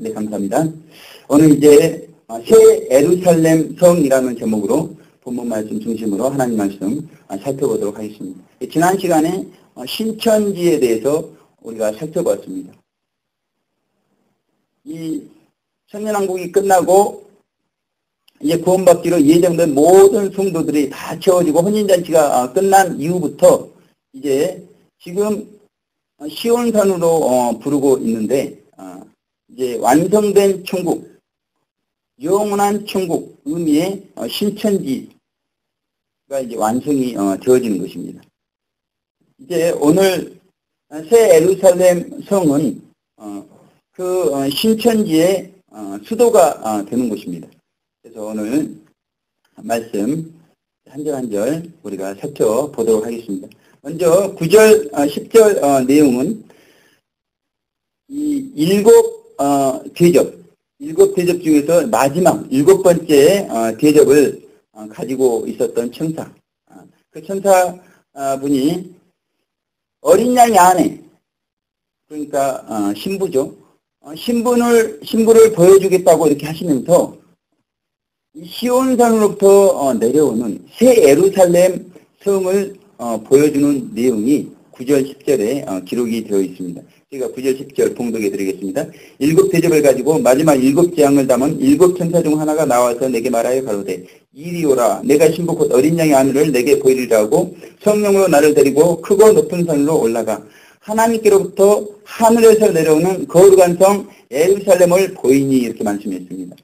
네, 감사합니다. 오늘 이제 새 예루살렘 성이라는 제목으로 본문 말씀 중심으로 하나님 말씀 살펴보도록 하겠습니다. 지난 시간에 신천지에 대해서 우리가 살펴보았습니다. 이 천년왕국이 끝나고 이제 구원받기로 예정된 모든 성도들이 다 채워지고 혼인잔치가 끝난 이후부터 이제 지금 시온산으로 부르고 있는데 이제 완성된 천국, 영원한 천국 의미의 신천지가 이제 완성이 되어지는 것입니다. 이제 오늘 새 예루살렘 성은 그 신천지의 수도가 되는 곳입니다. 그래서 오늘 말씀 한 절 한 절 우리가 살펴보도록 하겠습니다. 먼저 9절, 10절 내용은 이 일곱 대접 중에서 마지막 7번째 대접을 가지고 있었던 천사. 그 천사분이 어린 양의 아내, 그러니까 신부죠. 신부를 보여주겠다고 이렇게 하시면서 시온산으로부터 내려오는 새 예루살렘 성을 보여주는 내용이 9절, 10절에 기록이 되어 있습니다. 제가 9절, 10절 봉독해 드리겠습니다. 7 대접을 가지고 마지막 7 재앙을 담은 7 천사 중 하나가 나와서 내게 말하여 가로되 이리 오라. 내가 신부 곧 어린 양의 아내를 내게 보이리라 하고 성령으로 나를 데리고 크고 높은 산으로 올라가 하나님께로부터 하늘에서 내려오는 거룩한 성 예루살렘을 보이니 이렇게 말씀했습니다.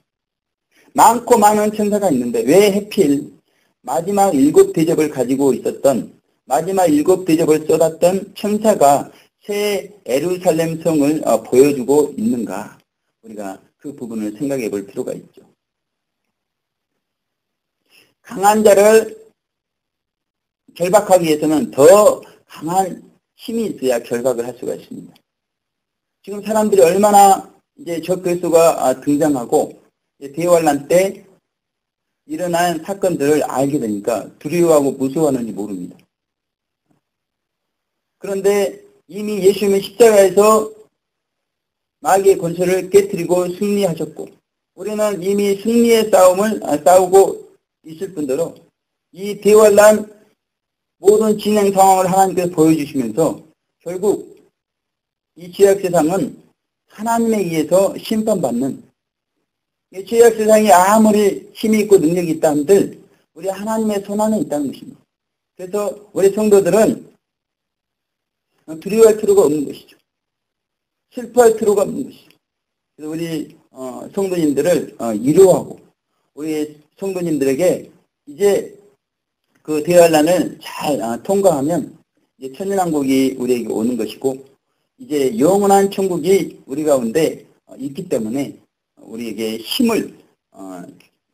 많고 많은 천사가 있는데 왜 하필 마지막 7 대접을 가지고 있었던 마지막 7 대접을 쏟았던 천사가 새 예루살렘 성을 보여주고 있는가? 우리가 그 부분을 생각해 볼 필요가 있죠. 강한 자를 결박하기 위해서는 더 강한 힘이 있어야 결박을 할 수가 있습니다. 지금 사람들이 얼마나 이제 적그리스도가 등장하고 대환란 때 일어난 사건들을 알게 되니까 두려워하고 무서워하는지 모릅니다. 그런데 이미 예수님은 십자가에서 마귀의 권세를 깨뜨리고 승리하셨고 우리는 이미 승리의 싸움을 싸우고 있을 뿐더러 이 대환란 모든 진행 상황을 하나님께서 보여주시면서 결국 이 죄악 세상은 하나님에 의해서 심판받는 이 죄악 세상이 아무리 힘이 있고 능력이 있다 한들 우리 하나님의 손 안에 있다는 것입니다. 그래서 우리 성도들은 두려워할 필요가 없는 것이죠. 슬퍼할 필요가 없는 것이죠. 그래서 우리 성도님들을 위로하고 우리 성도님들에게 이제 그 대환란을 잘 통과하면 이제 천년왕국이 우리에게 오는 것이고 이제 영원한 천국이 우리 가운데 있기 때문에 우리에게 힘을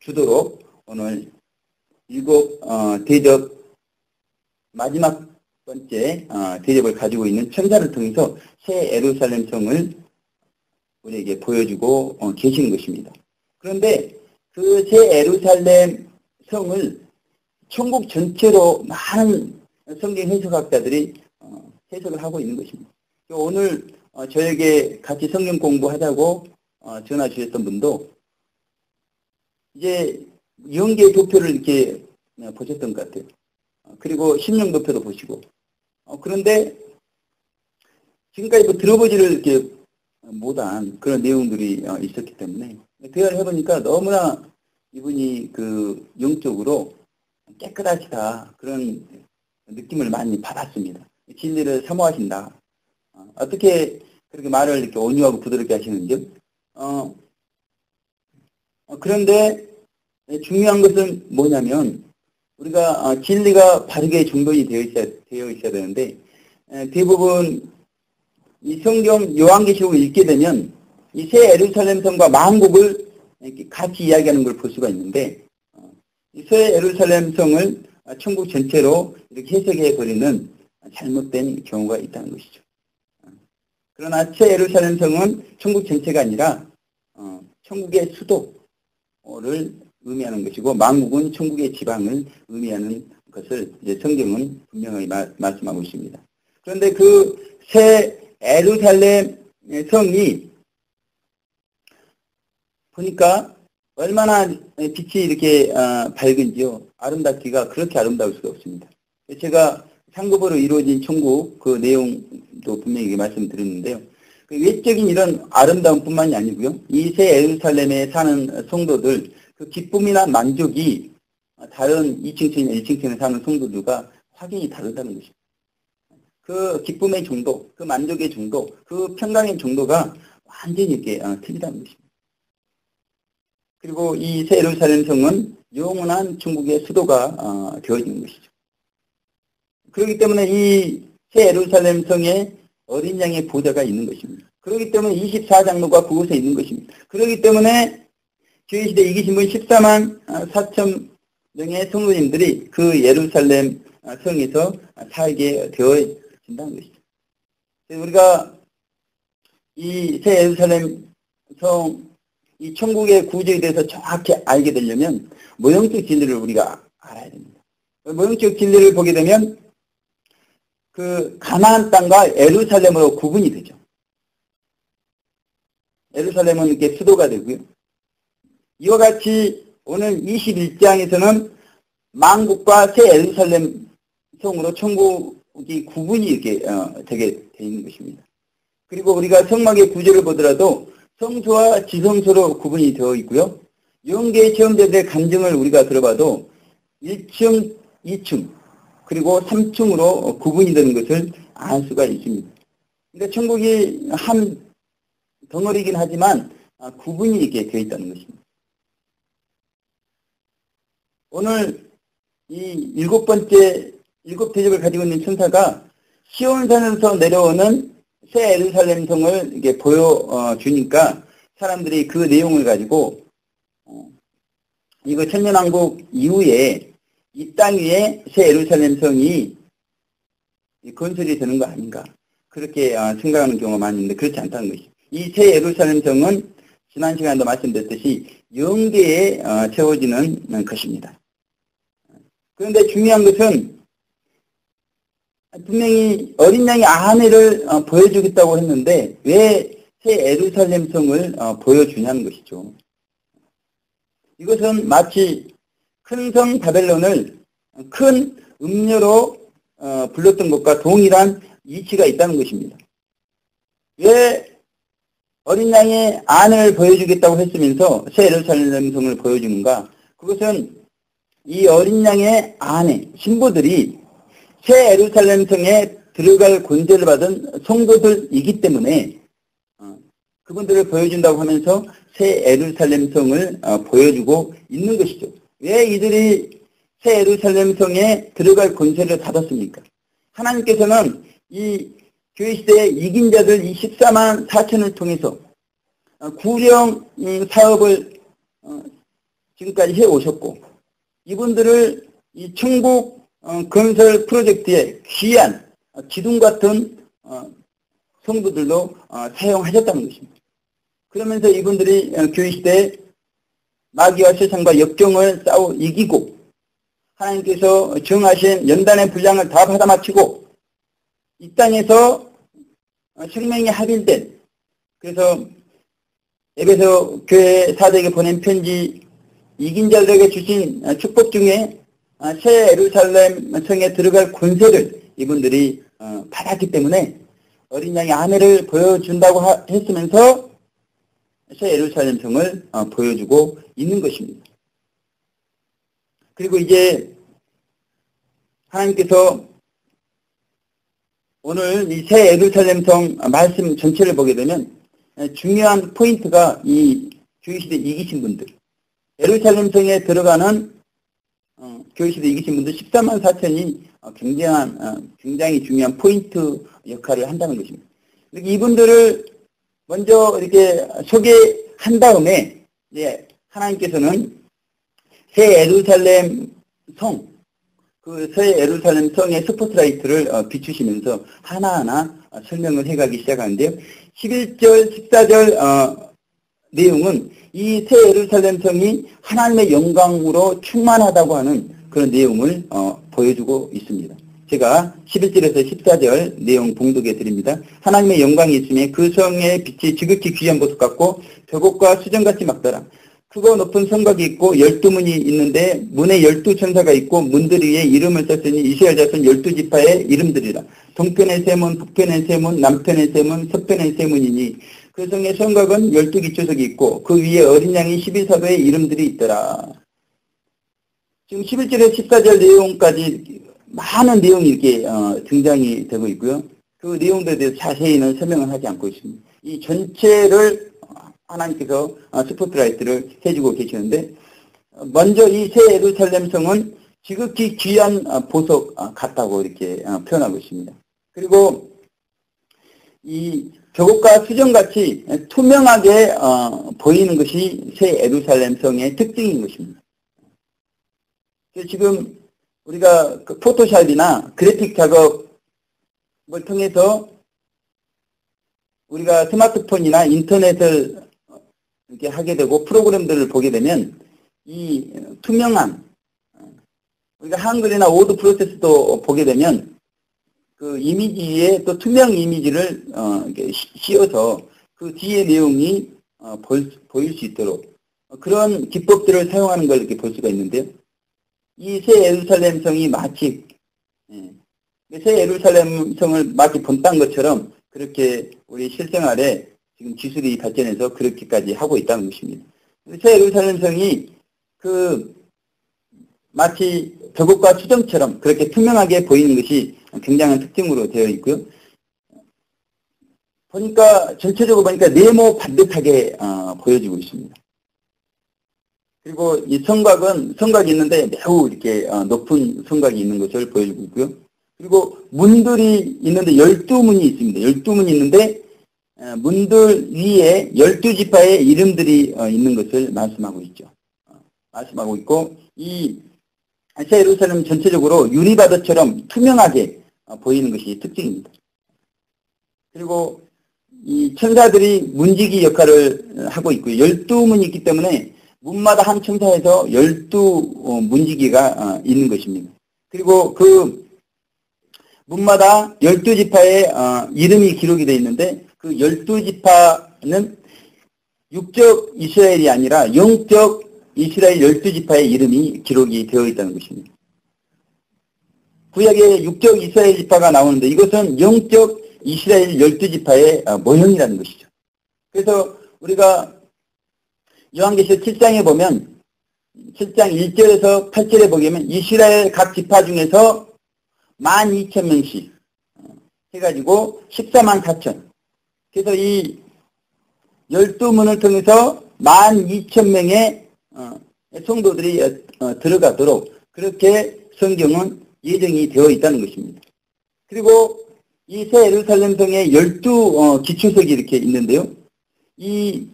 주도록 오늘 7 대접 마지막 번째 대접을 가지고 있는 천사를 통해서 새 예루살렘 성을 우리에게 보여주고 계시는 것입니다. 그런데 그 새 예루살렘 성을 천국 전체로 많은 성경 해석학자들이 해석을 하고 있는 것입니다. 오늘 저에게 같이 성경 공부하자고 전화 주셨던 분도 이제 영계 도표를 이렇게 보셨던 것 같아요. 그리고 심령 도표도 보시고 그런데 지금까지 뭐 들어보지를 이렇게 못한 그런 내용들이 있었기 때문에 대화를 해보니까 너무나 이분이 그 영적으로 깨끗하시다 그런 느낌을 많이 받았습니다. 진리를 사모하신다. 어떻게 그렇게 말을 이렇게 온유하고 부드럽게 하시는지. 그런데 중요한 것은 뭐냐면 우리가 진리가 바르게 정돈이 되어 있어야 되는데 대부분 이 성경 요한계시록을 읽게 되면 이 새 예루살렘 성과 만국을 이렇게 같이 이야기하는 걸 볼 수가 있는데 이 새 예루살렘 성을 천국 전체로 이렇게 해석해 버리는 잘못된 경우가 있다는 것이죠. 그러나 새 예루살렘 성은 천국 전체가 아니라 천국의 수도를 의미하는 것이고 만국은 천국의 지방을 의미하는 것을 이제 성경은 분명하게 말씀하고 있습니다. 그런데 그 새 예루살렘 성이 보니까 얼마나 빛이 이렇게 밝은지요. 아름답기가 그렇게 아름다울 수가 없습니다. 제가 상급으로 이루어진 천국 그 내용도 분명히 말씀드렸는데요. 그 외적인 이런 아름다움뿐만이 아니고요. 이 새 예루살렘에 사는 성도들 그 기쁨이나 만족이 다른 2층층이나 1층층에 사는 성도들과 확연히 다르다는 것입니다. 그 기쁨의 정도, 그 만족의 정도, 그 평강의 정도가 완전히 이렇게 틀리다는 것입니다. 그리고 이 새 예루살렘 성은 영원한 천국의 수도가 되어지는 것이죠. 그렇기 때문에 이 새 예루살렘 성에 어린 양의 보좌가 있는 것입니다. 그렇기 때문에 24장로가 그곳에 있는 것입니다. 그렇기 때문에 교회시대 이기신 분 14만 4천 명의 성도님들이 그 예루살렘 성에서 살게 되어진다는 것이죠. 우리가 이 새 예루살렘 성, 이 천국의 구조에 대해서 정확히 알게 되려면 모형적 진리를 우리가 알아야 됩니다. 모형적 진리를 보게 되면 그 가나안 땅과 예루살렘으로 구분이 되죠. 예루살렘은 이렇게 수도가 되고요. 이와 같이 오늘 21장에서는 만국과 새 예루살렘 성으로 천국이 구분이 이렇게 되게 되어 있는 것입니다. 그리고 우리가 성막의 구조를 보더라도 성소와 지성소로 구분이 되어 있고요. 영계의 체험자들의 간증을 우리가 들어봐도 1층, 2층, 그리고 3층으로 구분이 되는 것을 알 수가 있습니다. 그러니까 천국이 한 덩어리긴 하지만 구분이 이렇게 되어 있다는 것입니다. 오늘 이 일곱 대접을 가지고 있는 천사가 시온산에서 내려오는 새 예루살렘 성을 이렇게 보여주니까 사람들이 그 내용을 가지고 이거 천년왕국 이후에 이 땅 위에 새 예루살렘 성이 건설이 되는 거 아닌가 그렇게 생각하는 경우가 많이 있는데 그렇지 않다는 것이죠. 이 새 예루살렘 성은 지난 시간에도 말씀드렸듯이 영계에 채워지는 것입니다. 그런데 중요한 것은 분명히 어린 양의 아내를 보여주겠다고 했는데 왜 새 예루살렘 성을 보여주냐는 것이죠. 이것은 마치 큰 성 바벨론을 큰 음료로 불렀던 것과 동일한 이치가 있다는 것입니다. 왜 어린 양의 아내를 보여주겠다고 했으면서 새 예루살렘 성을 보여주는가? 그것은 이 어린 양의 아내, 신부들이 새 예루살렘 성에 들어갈 권세를 받은 성도들이기 때문에 그분들을 보여준다고 하면서 새 예루살렘 성을 보여주고 있는 것이죠. 왜 이들이 새 예루살렘 성에 들어갈 권세를 받았습니까? 하나님께서는 이 교회시대의 이긴 자들 이 14만 4천을 통해서 구령 사업을 지금까지 해오셨고 이분들을 이 천국 건설 프로젝트에 귀한 기둥 같은 성도들로 사용하셨다는 것입니다. 그러면서 이분들이 교회시대에 마귀와 세상과 역경을 싸워 이기고 하나님께서 정하신 연단의 분량을 다 받아마치고 이 땅에서 생명이 합일된 그래서 에베소 교회 사도에게 보낸 편지 이긴 자들에게 주신 축복 중에 새 예루살렘 성에 들어갈 권세를 이분들이 받았기 때문에 어린 양의 아내를 보여준다고 했으면서 새 예루살렘 성을 보여주고 있는 것입니다. 그리고 이제 하나님께서 오늘 이 새 예루살렘 성 말씀 전체를 보게 되면 중요한 포인트가 이 교회시대 이기신 분들 예루살렘 성에 들어가는 교회시대 이기신 분들 14만 4천이 굉장히 중요한 포인트 역할을 한다는 것입니다. 이분들을 먼저 이렇게 소개한 다음에 이제 하나님께서는 새 예루살렘 성, 그 새 예루살렘 성의 스포트라이트를 비추시면서 하나하나 설명을 해가기 시작하는데요. 11절, 14절 내용은 이 새 예루살렘 성이 하나님의 영광으로 충만하다고 하는 그런 내용을 보여주고 있습니다. 제가 11절에서 14절 내용 봉독해 드립니다. 하나님의 영광이 있음에 그 성의 빛이 지극히 귀한 보석 같고 벽옥과 수정같이 막더라. 크고 높은 성곽이 있고 12문이 있는데 문에 12천사가 있고 문들 위에 이름을 썼으니 이스라엘 자손 12지파의 이름들이라. 동편의 세 문, 북편의 세 문, 남편의 세 문, 서편의 세 문이니 그 성의 성곽은 12기초석이 있고 그 위에 어린 양이 11사도의 이름들이 있더라. 지금 11절에서 14절 내용까지 많은 내용이 이렇게 등장이 되고 있고요. 그 내용들에 대해서 자세히는 설명을 하지 않고 있습니다. 이 전체를 하나님께서 스포트라이트를 해주고 계시는데, 먼저 이 새 예루살렘 성은 지극히 귀한 보석 같다고 이렇게 표현하고 있습니다. 그리고 이 벽옥과 수정같이 투명하게 보이는 것이 새 예루살렘 성의 특징인 것입니다. 지금 우리가 그 포토샵이나 그래픽 작업을 통해서 우리가 스마트폰이나 인터넷을 이렇게 하게 되고 프로그램들을 보게 되면 이 투명한, 우리가 한글이나 워드 프로세스도 보게 되면 그 이미지에 또 투명 이미지를 이렇게 씌워서 그 뒤에 내용이 보일 수 있도록 그런 기법들을 사용하는 걸 이렇게 볼 수가 있는데요. 이 새 예루살렘 성이 마치 새 예루살렘 성을 마치 본딴 것처럼 그렇게 우리 실생활에 지금 기술이 발전해서 그렇게까지 하고 있다는 것입니다. 새 예루살렘 성이 마치 벽옥과 수정처럼 그렇게 투명하게 보이는 것이 굉장한 특징으로 되어 있고요. 전체적으로 보니까 네모 반듯하게 보여지고 있습니다. 그리고 이 성곽이 있는데 매우 이렇게 높은 성곽이 있는 것을 보여주고 있고요. 그리고 문들이 있는데 12문이 있습니다. 12문이 있는데 문들 위에 12지파의 이름들이 있는 것을 말씀하고 있죠. 말씀하고 있고, 이 새 예루살렘 전체적으로 유리바다처럼 투명하게 보이는 것이 특징입니다. 그리고 이 천사들이 문지기 역할을 하고 있고요. 12문이 있기 때문에 문마다 한 천사에서 12문지기가 있는 것입니다. 그리고 그 문마다 12지파의 이름이 기록이 되어 있는데 그 12지파는 육적 이스라엘이 아니라 영적 이스라엘 12지파의 이름이 기록이 되어 있다는 것입니다. 구약에 육적 이스라엘 지파가 나오는데 이것은 영적 이스라엘 12지파의 모형이라는 것이죠. 그래서 우리가 요한계시록 7장에 보면 7장 1절에서 8절에 보면 이스라엘 각 지파 중에서 12,000명씩 해가지고 14만 4천. 그래서 이 12문을 통해서 12,000명의 성도들이 들어가도록 그렇게 성경은 예정이 되어 있다는 것입니다. 그리고 이 새 예루살렘 성에 12기초석이 이렇게 있는데요. 이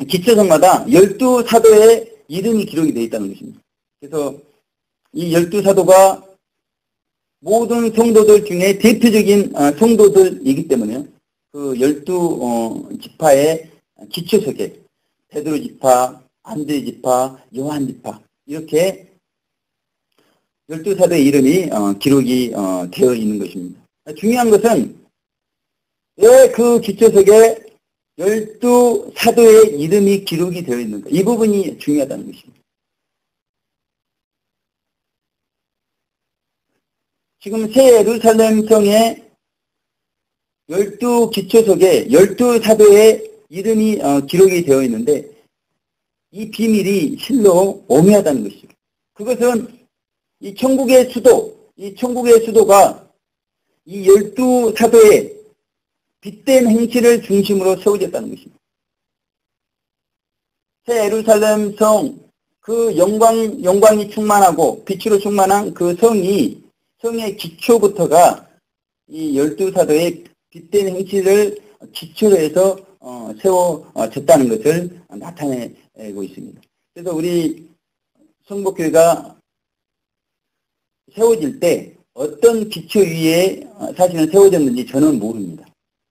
기초석마다 12사도의 이름이 기록이 되어 있다는 것입니다. 그래서 이 12사도가 모든 성도들 중에 대표적인 성도들이기 때문에 그 12지파의 기초석에 베드로 지파, 안드레 지파, 요한 지파 이렇게 12사도의 이름이 기록이 되어 있는 것입니다. 중요한 것은 왜 그 기초석에 12사도의 이름이 기록이 되어 있는가, 이 부분이 중요하다는 것입니다. 지금 새 예루살렘 성의 12기초석에 12사도의 이름이 기록이 되어 있는데 이 비밀이 실로 오묘하다는 것이죠. 그것은 이 천국의 수도가 이 12사도의 빛된 행실을 중심으로 세워졌다는 것입니다. 새 예루살렘 성, 그 영광이 충만하고 빛으로 충만한 그 성의 기초부터가 이 12사도의 빛된 행실을 기초로 해서 세워졌다는 것을 나타내고 있습니다. 그래서 우리 성복교회가 세워질 때 어떤 기초 위에 사실은 세워졌는지 저는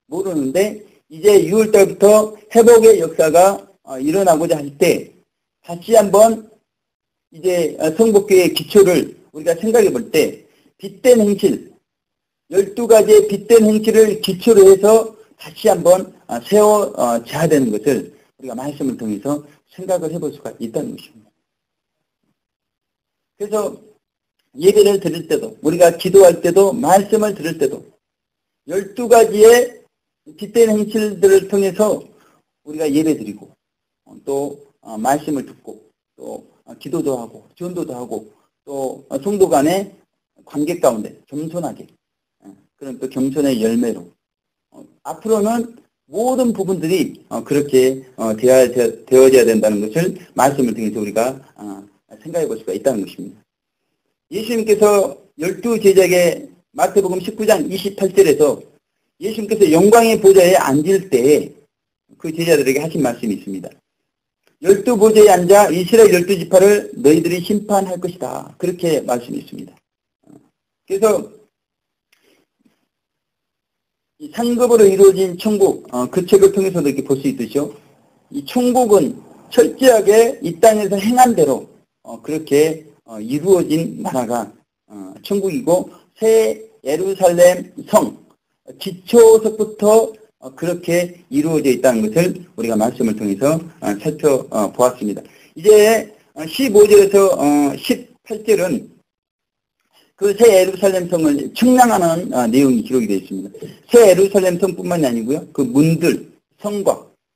모르는데 이제 6월달부터 회복의 역사가 일어나고자 할 때 다시 한번 이제 성복교회의 기초를 우리가 생각해 볼 때 빛된 행실, 12가지의 빛된 행실을 기초로 해서 다시 한번 세워져야 되는 것을 우리가 말씀을 통해서 생각을 해볼 수가 있다는 것입니다. 그래서 예배를 드릴 때도, 우리가 기도할 때도, 말씀을 들을 때도 12가지의 뒷된 행실들을 통해서 우리가 예배 드리고 또 말씀을 듣고 또 기도도 하고 전도도 하고 또 성도 간의 관계 가운데 겸손하게, 그런 또 겸손의 열매로 앞으로는 모든 부분들이 그렇게 되어져야 된다는 것을 말씀을 통해서 우리가 생각해 볼 수가 있다는 것입니다. 예수님께서 12제자에게 마태복음 19장 28절에서 예수님께서 영광의 보좌에 앉을 때 그 제자들에게 하신 말씀이 있습니다. 12보좌에 앉아 이스라엘 12지파를 너희들이 심판할 것이다. 그렇게 말씀이 있습니다. 그래서 이 상급으로 이루어진 천국, 그 책을 통해서도 이렇게 볼 수 있듯이요. 이 천국은 철저하게 이 땅에서 행한 대로 그렇게 이루어진 나라가 천국이고, 새 예루살렘 성 기초서부터 그렇게 이루어져 있다는 것을 우리가 말씀을 통해서 살펴보았습니다. 이제 15절에서 18절은 그 새 예루살렘 성을 측량하는 내용이 기록이 되어 있습니다. 새 예루살렘 성뿐만이 아니고요. 그 문들,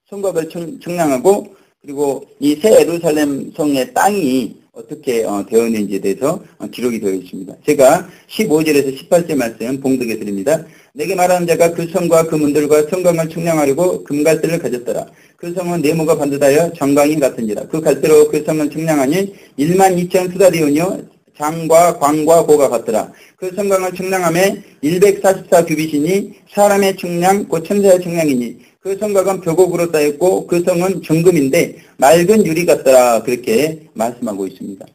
성곽을 측량하고, 그리고 이 새 예루살렘 성의 땅이 어떻게 되어 있는지에 대해서 기록이 되어 있습니다. 제가 15절에서 18절 말씀 봉독해 드립니다. 내게 말하는 자가 그 성과 그 문들과 성곽을 측량하려고 금갈대를 가졌더라. 그 성은 네모가 반듯하여 정강이 같은지라. 그 갈대로 그 성을 측량하니 12,000 수다리온이요 장과 광과 고가 같더라. 그 성곽을 측량함에 144 규빗이니 사람의 측량 곧 천사의 측량이니 그 성곽은 벽옥으로 쌓였고 그 성은 정금인데 맑은 유리 같더라. 그렇게 말씀하고 있습니다.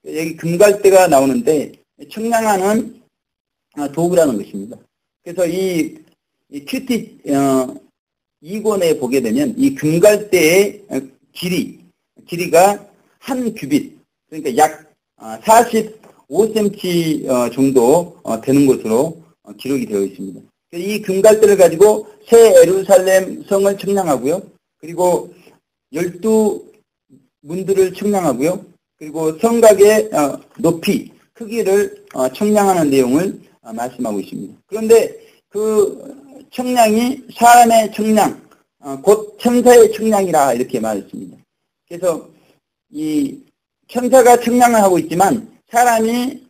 여기 금갈대가 나오는데 측량하는 도구라는 것입니다. 그래서 이 큐티 2권에 보게 되면 이 금갈대의 길이가 한 규빗, 그러니까 약 45cm 정도 되는 것으로 기록이 되어 있습니다. 이 금갈대를 가지고 새 예루살렘 성을 측량하고요. 그리고 12문들을 측량하고요. 그리고 성곽의 높이, 크기를 측량하는 내용을 말씀하고 있습니다. 그런데 그 측량이 사람의 측량, 곧 천사의 측량이라 이렇게 말했습니다. 그래서 이 천사가 측량을 하고 있지만 사람이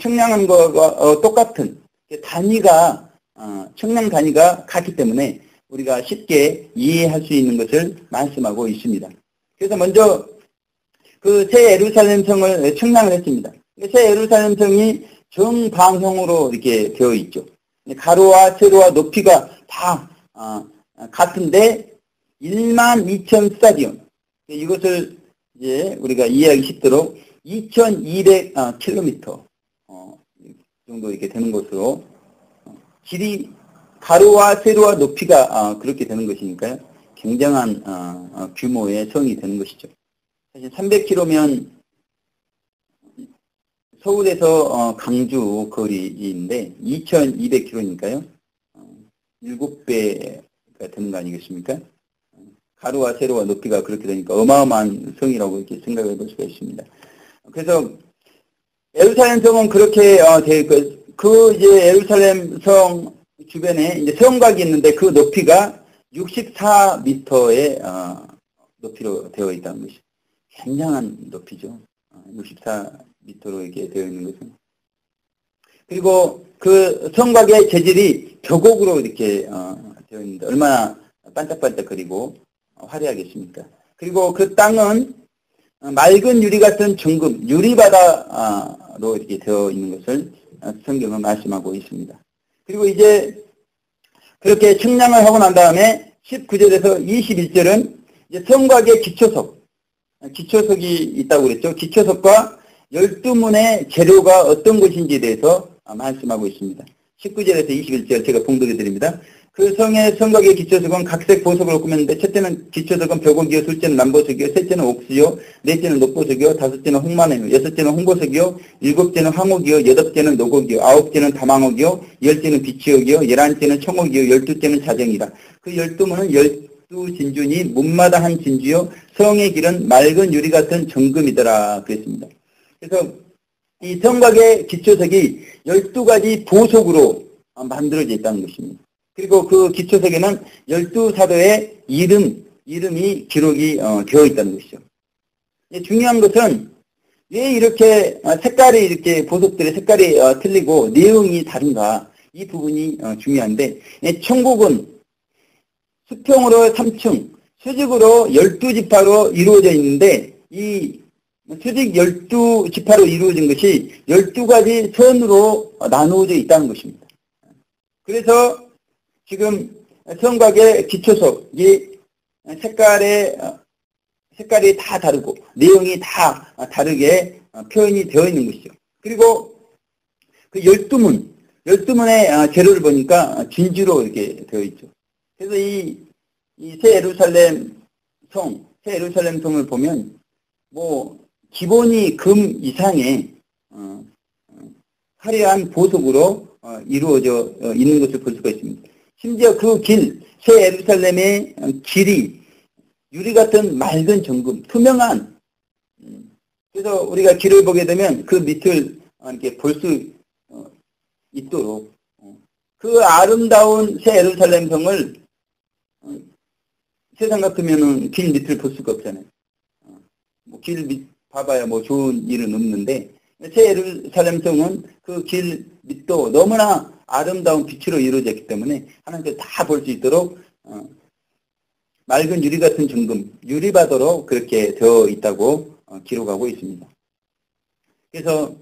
측량한 것과 똑같은 단위가 측량 단위가 같기 때문에 우리가 쉽게 이해할 수 있는 것을 말씀하고 있습니다. 그래서 먼저 그 새 예루살렘 성을 측량을 했습니다. 새 예루살렘 성이 정방형으로 이렇게 되어 있죠. 가로와 세로와 높이가 다 같은데 12,000 스타디온. 이것을 이제 우리가 이해하기 쉽도록 2,200km 정도 이렇게 되는 것으로 길이 가로와 세로와 높이가 그렇게 되는 것이니까요. 굉장한 규모의 성이 되는 것이죠. 사실 300km면 서울에서 강주 거리인데 2,200km니까요. 7배가 되는 거 아니겠습니까? 가로와 세로와 높이가 그렇게 되니까 어마어마한 성이라고 이렇게 생각해 볼 수가 있습니다. 그래서 예루살렘 성은 그렇게 되어 있고, 그 이제 예루살렘 성 주변에 이제 성곽이 있는데 그 높이가 64m의 높이로 되어 있다는 것이 굉장한 높이죠. 64m로 이렇게 되어 있는 것은. 그리고 그 성곽의 재질이 벽옥으로 이렇게 되어 있는데 얼마나 반짝반짝거리고 화려하겠습니까? 그리고 그 땅은 맑은 유리 같은 정금, 유리바다로 이렇게 되어 있는 것을 성경은 말씀하고 있습니다. 그리고 이제 그렇게 측량을 하고 난 다음에 19절에서 21절은 이제 성곽의 기초석이 있다고 그랬죠. 기초석과 12문의 재료가 어떤 것인지에 대해서 말씀하고 있습니다. 19절에서 21절 제가 봉독해 드립니다. 그 성의 성곽의 기초석은 각색 보석으로 꾸몄는데, 첫째는 기초석은 벽옥이요, 둘째는 남보석이요, 셋째는 옥수요, 넷째는 녹보석이요, 다섯째는 홍마네요, 여섯째는 홍보석이요, 일곱째는 황옥이요, 여덟째는 노곡이요, 아홉째는 다망옥이요, 열째는 비치옥이요, 11째는 청옥이요, 12째는 자정이라. 그 12문은 열두 진주니 문마다 한 진주요 성의 길은 맑은 유리 같은 정금이더라 그랬습니다. 그래서 이 성곽의 기초석이 12가지 보석으로 만들어져 있다는 것입니다. 그리고 그 기초석에는 12사도의 이름이 기록이 되어 있다는 것이죠. 중요한 것은 왜 이렇게 색깔이 이렇게 보석들의 색깔이 틀리고 내용이 다른가, 이 부분이 중요한데, 천국은 수평으로 3층, 수직으로 12지파로 이루어져 있는데, 이 수직 12지파로 이루어진 것이 12가지 선으로 나누어져 있다는 것입니다. 그래서 지금 성곽의 기초석이 색깔이 다 다르고 내용이 다 다르게 표현이 되어 있는 것이죠. 그리고 그 12문의 재료를 보니까 진주로 이렇게 되어 있죠. 그래서 이 새 예루살렘 성을 보면 뭐 기본이 금 이상의 화려한 보석으로 이루어져 있는 것을 볼 수가 있습니다. 심지어 그 새 예루살렘의 길이 유리 같은 맑은 정금, 투명한, 그래서 우리가 길을 보게 되면 그 밑을 이렇게 볼 수 있도록, 그 아름다운 새 예루살렘 성을 세상 같으면은 길 밑을 볼 수가 없잖아요. 길 밑 봐봐야 뭐 좋은 일은 없는데, 새 예루살렘 성은 그 길 밑도 너무나 아름다운 빛으로 이루어졌기 때문에 하나님께서 다 볼 수 있도록 맑은 유리 같은 정금, 유리바다로 그렇게 되어 있다고 기록하고 있습니다. 그래서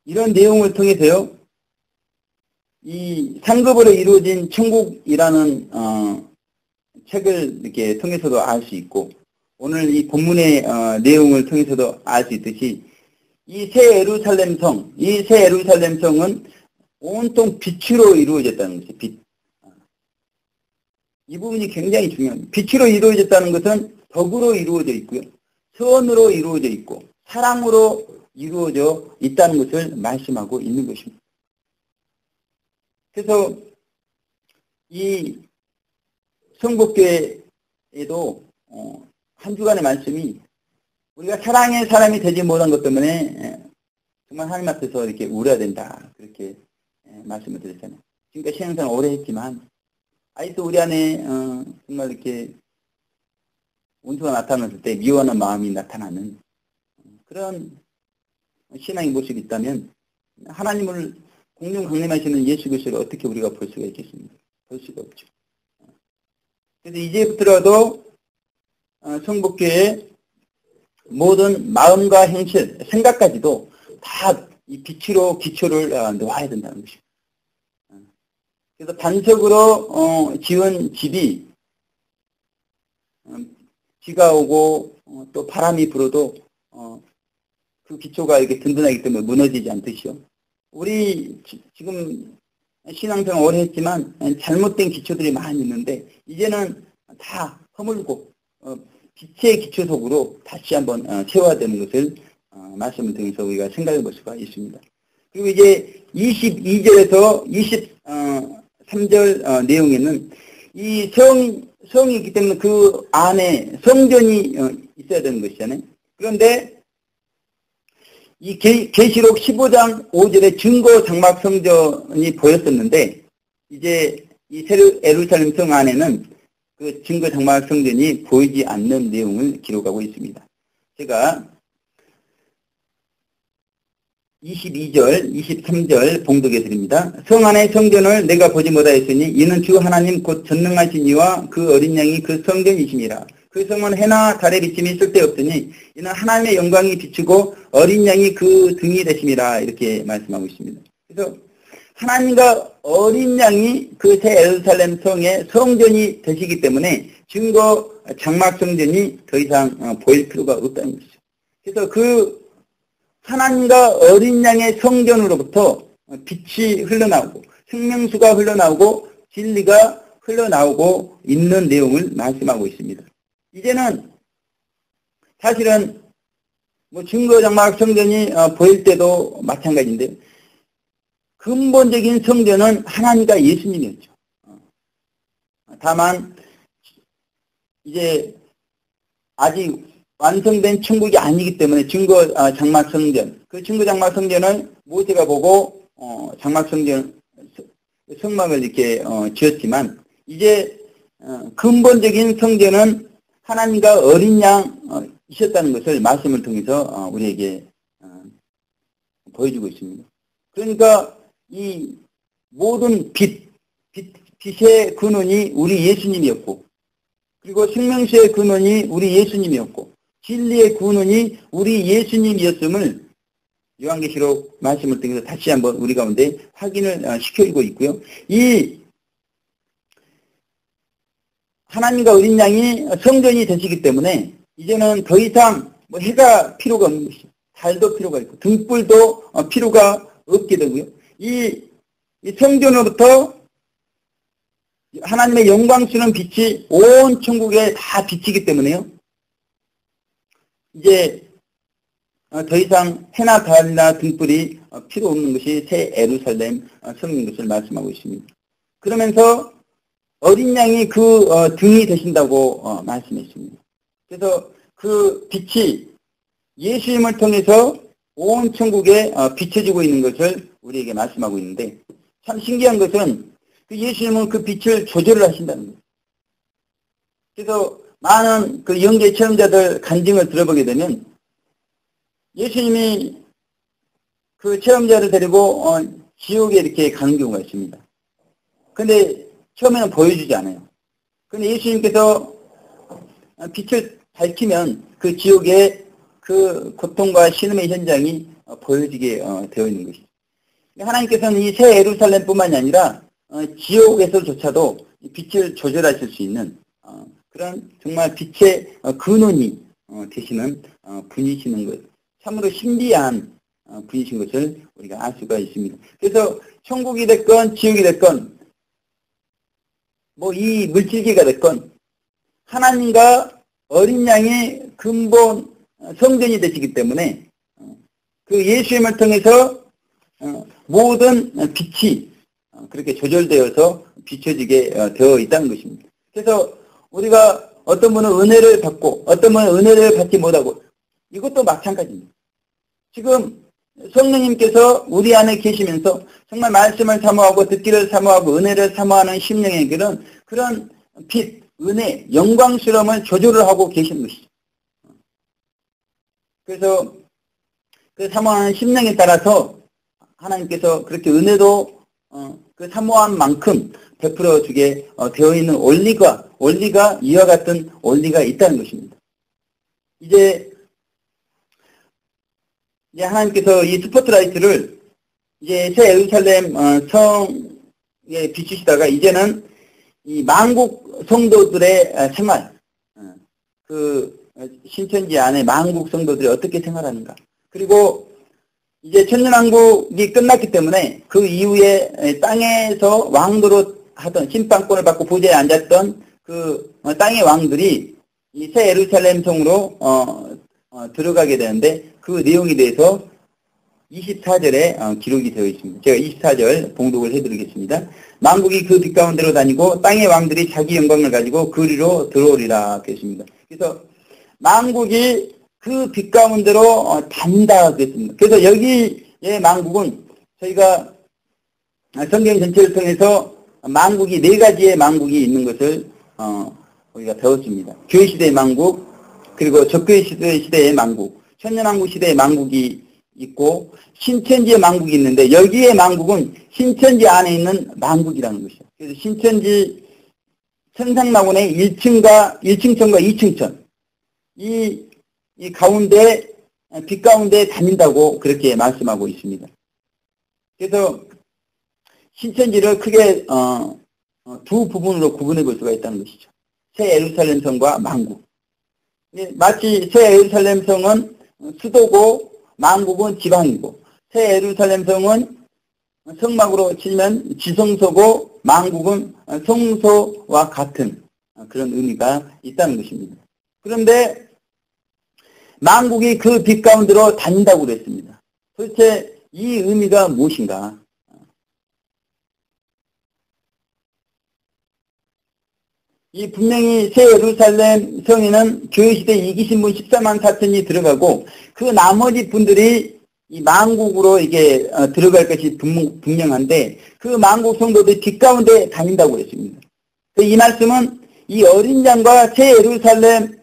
이런 내용을 통해서요, 이 상급으로 이루어진 천국이라는 책을 이렇게 통해서도 알 수 있고, 오늘 이 본문의 내용을 통해서도 알 수 있듯이 이 새 예루살렘 성은 온통 빛으로 이루어졌다는 것이죠. 빛. 이 부분이 굉장히 중요합니다. 빛으로 이루어졌다는 것은 덕으로 이루어져 있고요. 선으로 이루어져 있고 사랑으로 이루어져 있다는 것을 말씀하고 있는 것입니다. 그래서 이 성복교회에도 한 주간의 말씀이 우리가 사랑의 사람이 되지 못한 것 때문에 정말 하나님 앞에서 이렇게 울어야 된다. 그렇게 말씀을 드렸잖아요. 지금까지 신앙생활 오래 했지만 아직도 우리 안에 정말 이렇게 원수가 나타났을 때 미워하는 마음이 나타나는 그런 신앙의 모습이 있다면 하나님을 공중 강림하시는 예수 그리스도를 어떻게 우리가 볼 수가 있겠습니까? 볼 수가 없죠. 그래서 이제부터라도 성복교의 모든 마음과 행실, 생각까지도 다 이 빛으로 기초를 놓아야 된다는 것입니다. 그래서 반석으로 지은 집이 비가 오고 또 바람이 불어도 그 기초가 이렇게 든든하기 때문에 무너지지 않듯이요. 우리 지금 신앙생활 오래 했지만 잘못된 기초들이 많이 있는데 이제는 다 허물고 빛의 기초 속으로 다시 한번 세워야 되는 것을 말씀을 통해서 우리가 생각해 볼 수가 있습니다. 그리고 이제 22절에서 23절 내용에는 이 성이 있기 때문에 그 안에 성전이 있어야 되는 것이잖아요. 그런데 이 계시록 15장 5절에 증거 장막 성전이 보였었는데 이제 이 예루살렘 성 안에는 그 증거 장막 성전이 보이지 않는 내용을 기록하고 있습니다. 제가 22절, 23절 봉독해 드립니다. 성 안의 성전을 내가 보지 못하였으니 이는 주 하나님 곧 전능하신 이와 그 어린 양이 그 성전이심이라. 그 성은 해나 달의 비침이 쓸데없으니 이는 하나님의 영광이 비추고 어린 양이 그 등이 되심이라. 이렇게 말씀하고 있습니다. 그래서 하나님과 어린 양이 그 새 예루살렘 성의 성전이 되시기 때문에 증거 장막 성전이 더 이상 보일 필요가 없다는 것이죠. 그래서 그 하나님과 어린 양의 성전으로부터 빛이 흘러나오고 생명수가 흘러나오고 진리가 흘러나오고 있는 내용을 말씀하고 있습니다. 이제는 사실은 뭐 증거 장막 성전이 보일 때도 마찬가지인데 근본적인 성전은 하나님과 예수님이었죠. 다만 이제 아직 완성된 천국이 아니기 때문에 증거 장막 성전, 그 증거 장막 성전을 모세가 보고 장막 성전 성막을 이렇게 지었지만 이제 근본적인 성전은 하나님과 어린 양이셨다는 것을 말씀을 통해서 우리에게 보여주고 있습니다. 그러니까 이 모든 빛의 근원이 우리 예수님이었고, 그리고 생명수의 근원이 우리 예수님이었고, 진리의 근원이 우리 예수님이었음을 요한계시록 말씀을 통해서 다시 한번 우리 가운데 확인을 시켜주고 있고요. 이 하나님과 어린 양이 성전이 되시기 때문에 이제는 더 이상 뭐 해가 필요가 없는 것이죠. 달도 필요가 있고 등불도 필요가 없게 되고요. 이 성전으로부터 하나님의 영광스러운 빛이 온 천국에 다 비치기 때문에요. 이제 더 이상 해나 달이나 등불이 필요 없는 것이 새 예루살렘 성인 것을 말씀하고 있습니다. 그러면서 어린 양이 그 등이 되신다고 말씀했습니다. 그래서 그 빛이 예수님을 통해서 온 천국에 비춰지고 있는 것을 우리에게 말씀하고 있는데, 참 신기한 것은 그 예수님은 그 빛을 조절을 하신다는 거예요. 그래서 많은 그 영계 체험자들 간증을 들어보게 되면 예수님이 그 체험자를 데리고 지옥에 이렇게 가는 경우가 있습니다. 근데 처음에는 보여주지 않아요. 근데 예수님께서 빛을 밝히면 그 지옥의 그 고통과 신음의 현장이 보여지게 되어 있는 것이죠. 하나님께서는 이 새 예루살렘뿐만이 아니라 지옥에서조차도 빛을 조절하실 수 있는 그런 정말 빛의 근원이 되시는 분이시는 것, 참으로 신비한 분이신 것을 우리가 알 수가 있습니다. 그래서 천국이 됐건 지옥이 됐건 뭐 이 물질계가 됐건 하나님과 어린 양의 근본 성전이 되시기 때문에 그 예수님을 통해서 모든 빛이 그렇게 조절되어서 비춰지게 되어 있다는 것입니다. 그래서 우리가 어떤 분은 은혜를 받고 어떤 분은 은혜를 받지 못하고, 이것도 마찬가지입니다. 지금 성령님께서 우리 안에 계시면서 정말 말씀을 사모하고 듣기를 사모하고 은혜를 사모하는 심령에게는 그런 빛, 은혜, 영광스러움을 조절을 하고 계시는 것이죠. 그래서 그 사모하는 심령에 따라서 하나님께서 그렇게 은혜도 그 사모한 만큼 베풀어 주게 되어 있는 원리가 이와 같은 원리가 있다는 것입니다. 이제 하나님께서 이 스포트라이트를 이제 새 예루살렘 성에 비추시다가 이제는 이 만국 성도들의 생활, 그 신천지 안에 만국 성도들이 어떻게 생활하는가, 그리고 이제 천년왕국이 끝났기 때문에 그 이후에 땅에서 왕도로 하던 심판권을 받고 보좌에 앉았던 그 땅의 왕들이 이 새 예루살렘 성으로 들어가게 되는데, 그 내용에 대해서 24절에 기록이 되어 있습니다. 제가 24절 봉독을 해드리겠습니다. 만국이 그 빛 가운데로 다니고 땅의 왕들이 자기 영광을 가지고 그리로 들어오리라 그랬습니다. 그래서 만국이 그 빛 가운데로 다닌다 그랬습니다. 그래서 여기의 만국은 저희가 성경 전체를 통해서 만국이 네 가지의 만국이 있는 것을 우리가 배웠습니다. 교회 시대의 만국, 그리고 적교회 시대의 만국, 천년왕국 시대의 만국이 있고 신천지의 만국이 있는데, 여기에 만국은 신천지 안에 있는 만국이라는 것이죠. 그래서 신천지 천상낙원의 1층과 1층천과 2층천, 이 가운데 빛 가운데 다닌다고 그렇게 말씀하고 있습니다. 그래서 신천지를 크게 두 부분으로 구분해 볼 수가 있다는 것이죠. 새 예루살렘 성과 만국. 마치 새 예루살렘 성은 수도고 만국은 지방이고, 새 예루살렘 성은 성막으로 치면 지성소고 만국은 성소와 같은 그런 의미가 있다는 것입니다. 그런데 만국이 그 빛 가운데로 다닌다고 그랬습니다. 도대체 이 의미가 무엇인가? 이 분명히 새 예루살렘 성에는 교회시대 이기신분 14만 4천이 들어가고 그 나머지 분들이 이 만국으로 이게 들어갈 것이 분명한데 그 만국 성도들이 뒷가운데 다닌다고 했습니다. 이 말씀은 이 어린 양과 새 예루살렘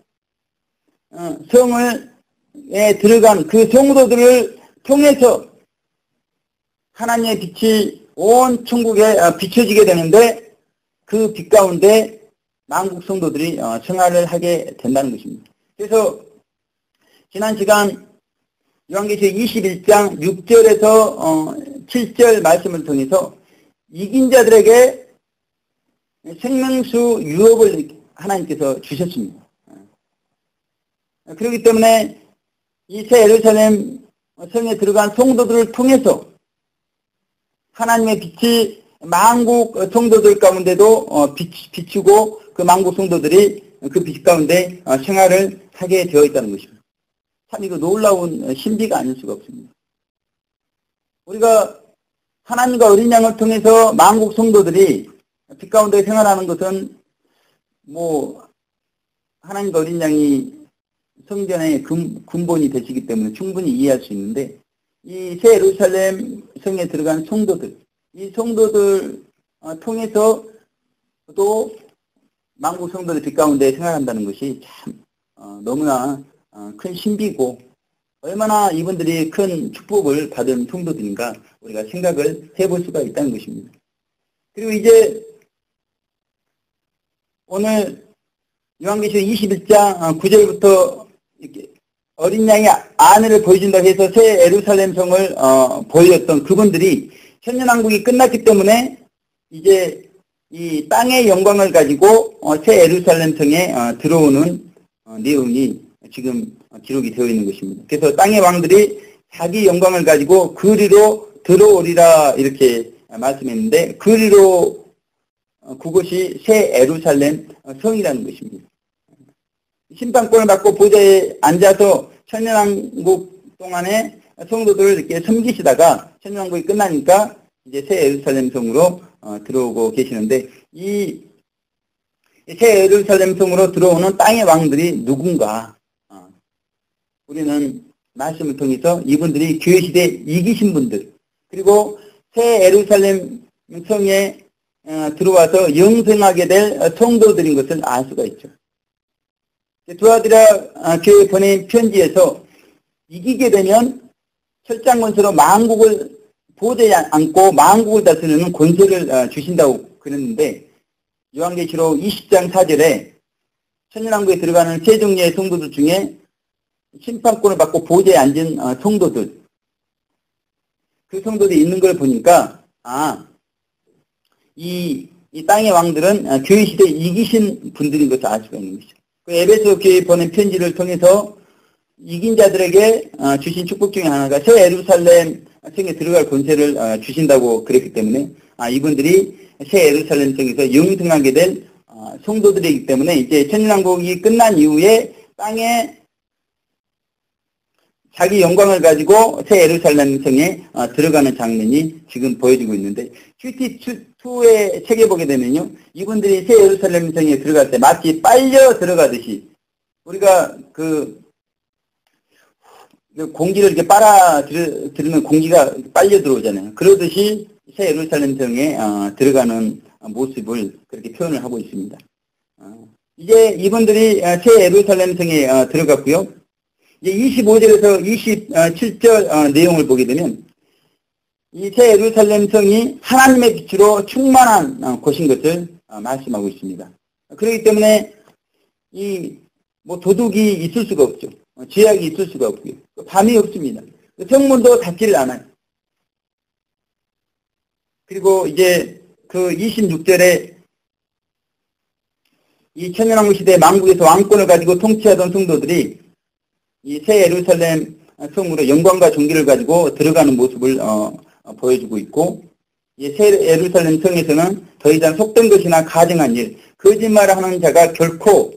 성에 들어간 그 성도들을 통해서 하나님의 빛이 온 천국에 비춰지게 되는데 그 빛 가운데 만국 성도들이 생활을 하게 된다는 것입니다. 그래서 지난 시간 요한계시록 21장 6절에서 7절 말씀을 통해서 이긴 자들에게 생명수 유업을 하나님께서 주셨습니다. 그렇기 때문에 이 새 예루살렘 성에 들어간 성도들을 통해서 하나님의 빛이 만국 성도들 가운데도 비추고 그 만국 성도들이 그 빛 가운데 생활을 하게 되어 있다는 것입니다. 참 이거 놀라운 신비가 아닐 수가 없습니다. 우리가 하나님과 어린 양을 통해서 만국 성도들이 빛 가운데 생활하는 것은 하나님과 어린 양이 성전의 근본이 되시기 때문에 충분히 이해할 수 있는데 이 새 예루살렘 성에 들어간 성도들, 이 성도들 통해서 또 만국 성도들 빛 가운데 생활한다는 것이 참 너무나 큰 신비고 얼마나 이분들이 큰 축복을 받은 성도들인가 우리가 생각을 해볼 수가 있다는 것입니다. 그리고 이제 오늘 요한계시록 21장 9절부터 이렇게 어린 양의 아내를 보여준다고 해서 새 예루살렘 성을 보여줬던 그분들이 천년왕국이 끝났기 때문에 이제 이 땅의 영광을 가지고 새 예루살렘 성에 들어오는 내용이 지금 기록이 되어 있는 것입니다. 그래서 땅의 왕들이 자기 영광을 가지고 그리로 들어오리라 이렇게 말씀했는데 그리로 그것이 새 예루살렘 성이라는 것입니다. 심판권을 받고 보좌에 앉아서 천년왕국 동안에 성도들을 이렇게 섬기시다가 천년왕국이 끝나니까 이제 새 예루살렘 성으로 들어오고 계시는데 이 새 예루살렘 성으로 들어오는 땅의 왕들이 누군가 우리는 말씀을 통해서 이분들이 교회시대 이기신 분들 그리고 새 예루살렘 성에 들어와서 영생하게 될 성도들인 것을 알 수가 있죠. 두아디라 교회 보낸 편지에서 이기게 되면 철장 권세로 만국을 보좌에 앉고 만국을 다스리는 권세를 주신다고 그랬는데 요한계시록 20장 4절에 천년왕국에 들어가는 세 종류의 성도들 중에 심판권을 받고 보좌에 앉은 성도들 그 성도들이 있는 걸 보니까 이 땅의 왕들은 교회시대에 이기신 분들인 것을 알 수가 있는 것이죠. 에베소 교회에 보낸 편지를 통해서 이긴 자들에게 주신 축복 중에 하나가 새 예루살렘 성에 들어갈 권세를 주신다고 그랬기 때문에 이분들이 새 예루살렘 성에서 영생하게 될 성도들이기 때문에 이제 천년왕국이 끝난 이후에 땅에 자기 영광을 가지고 새 예루살렘 성에 들어가는 장면이 지금 보여지고 있는데 큐티2의 책에 보게 되면요. 이분들이 새 예루살렘 성에 들어갈 때 마치 빨려 들어가듯이 우리가 그 공기를 이렇게 빨아 들으면 공기가 빨려 들어오잖아요. 그러듯이 새 예루살렘 성에 들어가는 모습을 그렇게 표현을 하고 있습니다. 이제 이분들이 새 예루살렘 성에 들어갔고요. 이제 25절에서 27절 내용을 보게 되면 이 새 예루살렘 성이 하나님의 빛으로 충만한 곳인 것을 말씀하고 있습니다. 그렇기 때문에 도둑이 있을 수가 없죠. 죄악이 있을 수가 없고요. 밤이 없습니다. 성문도 닫지를 않아요. 그리고 이제 그 26절에 이 천년왕국 시대 만국에서 왕권을 가지고 통치하던 성도들이 이 새 예루살렘 성으로 영광과 존귀를 가지고 들어가는 모습을 보여주고 있고 이 새 예루살렘 성에서는 더 이상 속된 것이나 가증한 일, 거짓말을 하는 자가 결코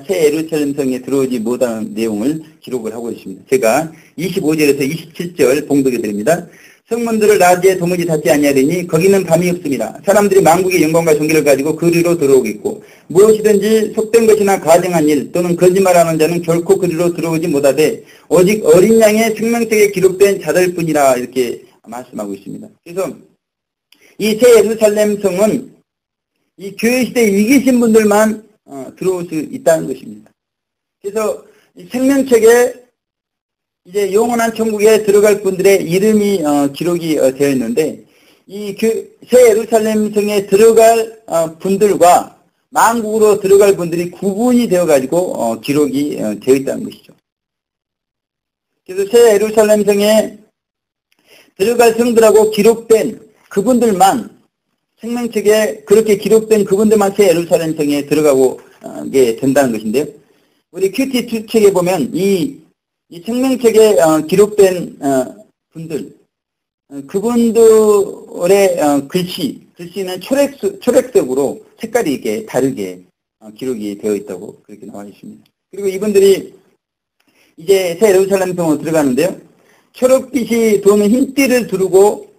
새 예루살렘 성에 들어오지 못하는 내용을 기록을 하고 있습니다. 제가 25절에서 27절 봉독해 드립니다. 성문들을 낮에 도무지 닫지 아니하리니 거기는 밤이 없습니다. 사람들이 만국의 영광과 존귀를 가지고 그리로 들어오겠고 무엇이든지 속된 것이나 가증한 일 또는 거짓말하는 자는 결코 그리로 들어오지 못하되 오직 어린 양의 생명책에 기록된 자들뿐이라 이렇게 말씀하고 있습니다. 그래서 이 새 예루살렘 성은 이 교회 시대에 이기신 분들만 들어올 수 있다는 것입니다. 그래서 생명책에 이제 영원한 천국에 들어갈 분들의 이름이 기록이 되어 있는데 이 새 예루살렘 성에 들어갈 분들과 만국으로 들어갈 분들이 구분이 되어 가지고 기록이 되어 있다는 것이죠. 그래서 새 예루살렘 성에 들어갈 성들하고 기록된 그분들만 생명책에 그렇게 기록된 그분들만 새 예루살렘 성에 들어가게 된다는 것인데요. 우리 큐티 책에 보면 이 생명책에 기록된 분들, 그분들의 글씨는 초록색으로 색깔이 이렇게 다르게 기록이 되어 있다고 그렇게 나와 있습니다. 그리고 이분들이 이제 새 예루살렘 성으로 들어가는데요. 초록빛이 도는 흰띠를 두르고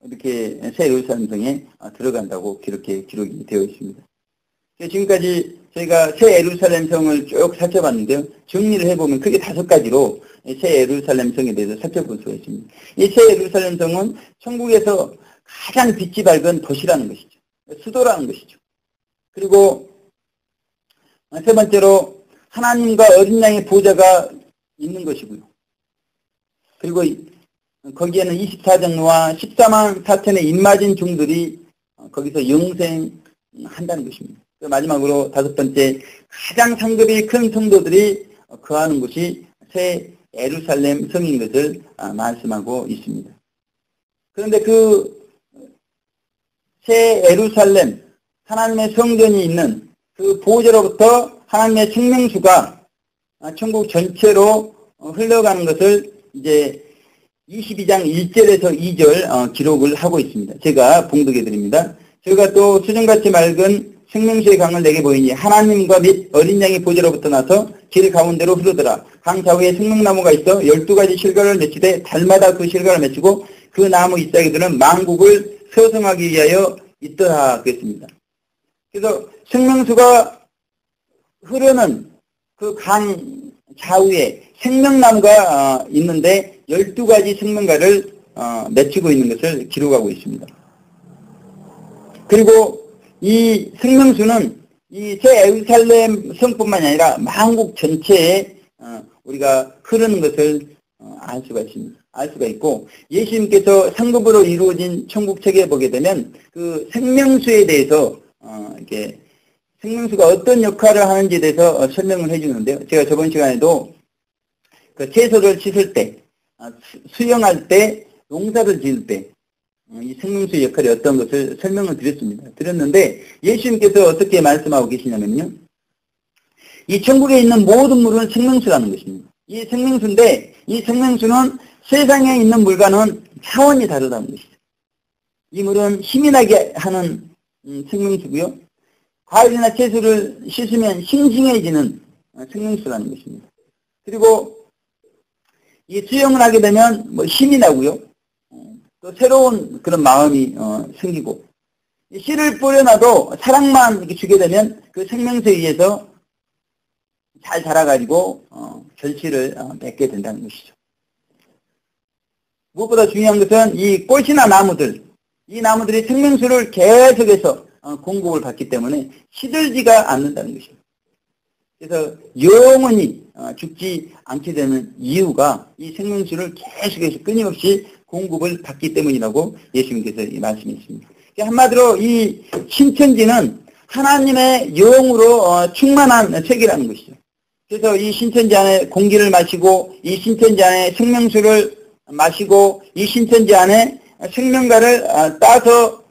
이렇게 새 예루살렘 성에 들어간다고 그렇게 기록이 되어 있습니다. 지금까지 저희가 새 예루살렘 성을 쭉 살펴봤는데요. 정리를 해보면 크게 5가지로 새 예루살렘 성에 대해서 살펴볼 수가 있습니다. 이 새 예루살렘 성은 천국에서 가장 빛이 밝은 도시라는 것이죠. 수도라는 것이죠. 그리고 세 번째로 하나님과 어린 양의 보좌가 있는 것이고요. 그리고 거기에는 24장로와 14만 4천의 입맞은 종들이 거기서 영생한다는 것입니다. 마지막으로 5번째, 가장 상급이 큰 성도들이 거하는 곳이 새 예루살렘 성인 것을 말씀하고 있습니다. 그런데 그 새 예루살렘 하나님의 성전이 있는 그 보호자로부터 하나님의 생명수가 천국 전체로 흘러가는 것을 이제 22장 1절에서 2절 기록을 하고 있습니다. 제가 봉독해 드립니다. 저희가 또 수정같이 맑은 생명수의 강을 내게 보이니 하나님과 및 어린 양의 보좌로부터 나서 길 가운데로 흐르더라. 강 좌우에 생명나무가 있어 12가지 실과를 맺히되 달마다 그 실과를 맺히고 그 나무 잎사귀들은 만국을 서성하기 위하여 있더라 그랬습니다. 그래서 생명수가 흐르는 그 강 좌우에 생명나무가 있는데 12가지 생명과를 맺히고 있는 것을 기록하고 있습니다. 그리고 이 생명수는 이 새 예루살렘 성뿐만이 아니라 만국 전체에 우리가 흐르는 것을 알 수가 있습니다. 알 수가 있고 예수님께서 상급으로 이루어진 천국책에 보게 되면 그 생명수에 대해서 이렇게 생명수가 어떤 역할을 하는지에 대해서 설명을 해주는데요. 제가 저번 시간에도 그 채소를 씻을 때, 수영할 때, 농사를 지을 때 이 생명수의 역할이 어떤 것을 설명을 드렸는데 예수님께서 어떻게 말씀하고 계시냐면요. 이 천국에 있는 모든 물은 생명수라는 것입니다. 이 생명수인데 이 생명수는 세상에 있는 물과는 차원이 다르다는 것이죠. 이 물은 힘이 나게 하는 생명수고요. 과일이나 채소를 씻으면 싱싱해지는 생명수라는 것입니다. 그리고 이 수영을 하게 되면 뭐 힘이 나고요. 또 새로운 그런 마음이 생기고 씨를 뿌려놔도 사랑만 이렇게 주게 되면 그 생명수에 의해서 잘 자라가지고 결실을 맺게 된다는 것이죠. 무엇보다 중요한 것은 이 꽃이나 나무들, 이 나무들이 생명수를 계속해서 공급을 받기 때문에 시들지가 않는다는 것입니다. 그래서 영원히 죽지 않게 되는 이유가 이 생명수를 계속해서 끊임없이 공급을 받기 때문이라고 예수님께서 말씀했습니다. 한마디로 이 신천지는 하나님의 영으로 충만한 세계라는 것이죠. 그래서 이 신천지 안에 공기를 마시고 이 신천지 안에 생명수를 마시고 이 신천지 안에 생명과를 따서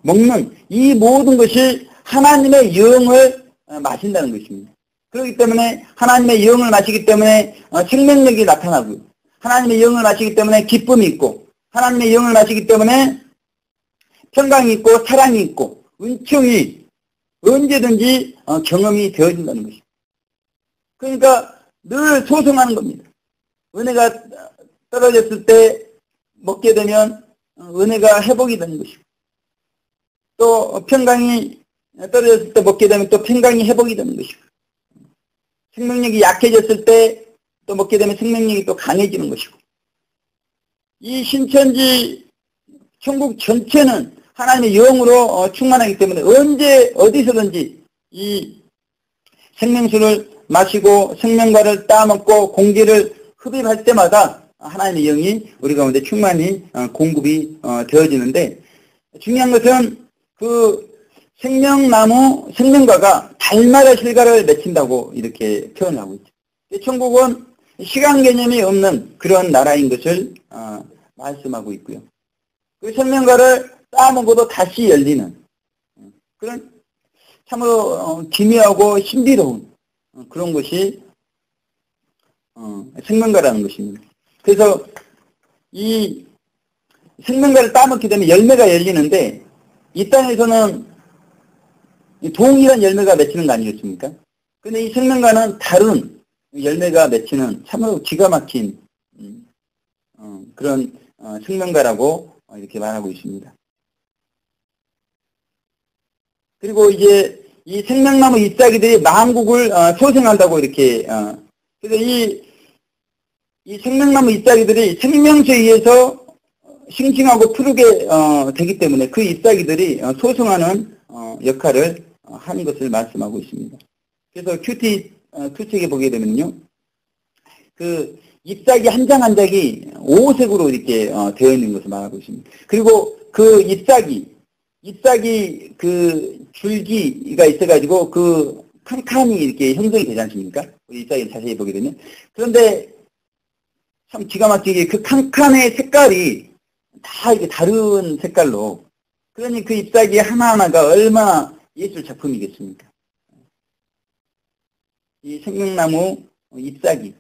먹는 이 모든 것이 하나님의 영을 마신다는 것입니다. 그렇기 때문에 하나님의 영을 마시기 때문에 생명력이 나타나고요. 하나님의 영을 마시기 때문에 기쁨이 있고 하나님의 영을 마시기 때문에 평강이 있고 사랑이 있고 은총이 언제든지 경험이 되어진다는 것입니다. 그러니까 늘 소성하는 겁니다. 은혜가 떨어졌을 때 먹게 되면 은혜가 회복이 되는 것이고, 또 평강이 떨어졌을 때 먹게 되면 또 평강이 회복이 되는 것이고, 생명력이 약해졌을 때 또 먹게 되면 생명력이 또 강해지는 것이고, 이 신천지 천국 전체는 하나님의 영으로 충만하기 때문에 언제 어디서든지 이 생명수를 마시고 생명과를 따먹고 공기를 흡입할 때마다 하나님의 영이 우리 가운데 충만히 공급이 되어지는데, 중요한 것은 그 생명나무 생명과가 달마다 실과를 맺힌다고 이렇게 표현하고 있죠. 천국은 시간 개념이 없는 그런 나라인 것을 말씀하고 있고요. 그 생명과를 따먹어도 다시 열리는 그런 참으로 기묘하고 신비로운 그런 것이 생명과라는 것입니다. 그래서 이 생명과를 따먹게 되면 열매가 열리는데, 이 땅에서는 동일한 열매가 맺히는 거 아니겠습니까? 근데 이 생명과는 다른 열매가 맺히는 참으로 기가 막힌 그런 생명과라고 이렇게 말하고 있습니다. 그리고 이제 이 생명나무 잎사귀들이 만국을 소생한다고 이렇게 그래서 이 생명나무 잎사귀들이 생명수에 의해서 싱싱하고 푸르게 되기 때문에 그 잎사귀들이 소생하는 역할을 하는 것을 말씀하고 있습니다. 그래서 큐티 투책에 보게 되면요, 그 잎사귀 한 장 한 장이 5색으로 이렇게 되어 있는 것을 말하고 있습니다. 그리고 그 잎사귀 그 줄기가 있어가지고 그 칸칸이 이렇게 형성이 되지 않습니까? 잎사귀를 자세히 보게 되면. 그런데 참 기가 막히게 그 칸칸의 색깔이 다 이렇게 다른 색깔로, 그러니 그 잎사귀 하나하나가 얼마나 예술 작품이겠습니까? 이 생명나무 잎사귀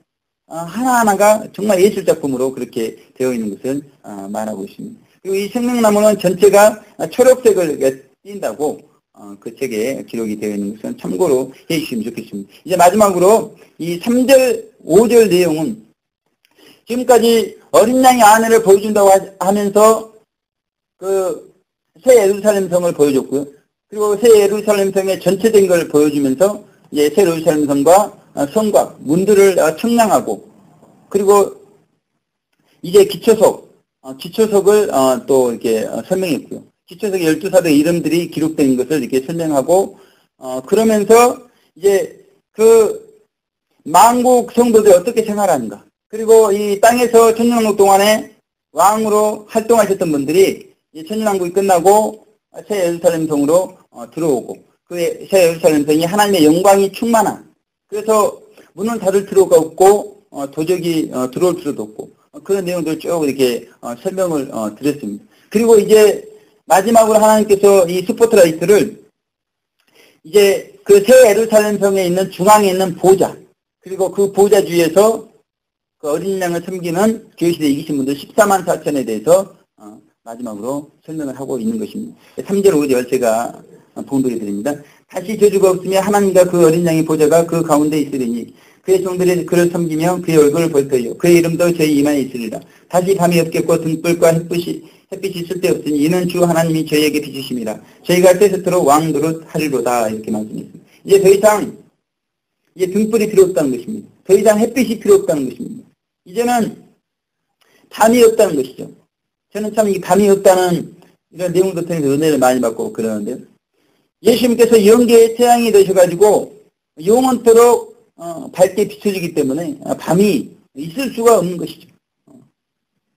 하나하나가 정말 예술 작품으로 그렇게 되어 있는 것을 말하고 있습니다. 그리고 이 생명나무는 전체가 초록색을 띈다고 그 책에 기록이 되어 있는 것은 참고로 해 주시면 좋겠습니다. 이제 마지막으로 이 3절, 5절 내용은 지금까지 어린 양의 아내를 보여준다고 하면서 그 새 예루살렘 성을 보여줬고요. 그리고 새 예루살렘 성의 전체적인 걸 보여주면서 이제 새 예루살렘 성과 성곽, 문들을 청량하고, 그리고 이제 기초석을 또 이렇게 설명했고요. 기초석의 12사도의 이름들이 기록된 것을 이렇게 설명하고, 그러면서 이제 그 만국 성도들이 어떻게 생활하는가, 그리고 이 땅에서 천년왕국 동안에 왕으로 활동하셨던 분들이 이 천년왕국이 끝나고 새 예루살렘 성으로 들어오고, 그 새 예루살렘 성이 하나님의 영광이 충만한, 그래서 문을 닫을 필요가 없고 도적이 들어올 필요도 없고, 그런 내용들을 쭉 이렇게 설명을 드렸습니다. 그리고 이제 마지막으로 하나님께서 이 스포트라이트를 이제 그 새 예루살렘 성에 있는 중앙에 있는 보좌, 그리고 그 보좌 주위에서 그 어린 양을 섬기는 교회시대에 이기신 분들 14만 4천에 대해서 마지막으로 설명을 하고 있는 것입니다. 3절 5절 제가 봉독해 드립니다. 다시 저주가 없으며 하나님과 그 어린 양의 보좌가 그 가운데 있으리니 그의 종들이 그를 섬기며 그의 얼굴을 볼 터이요 그의 이름도 저희 이만에 있으리라. 다시 밤이 없겠고 등불과 햇빛이 쓸데없으니 이는 주 하나님이 저희에게 비추심이라. 저희가 세세토록 왕 노릇하리로다. 이렇게 말씀했습니다. 이제 더 이상 등불이 필요 없다는 것입니다. 더 이상 햇빛이 필요 없다는 것입니다. 이제는 밤이 없다는 것이죠. 저는 참 이 밤이 없다는 이런 내용도 통해서 은혜를 많이 받고 그러는데요. 예수님께서 영계의 태양이 되셔가지고 영원토록 밝게 비춰지기 때문에 밤이 있을 수가 없는 것이죠.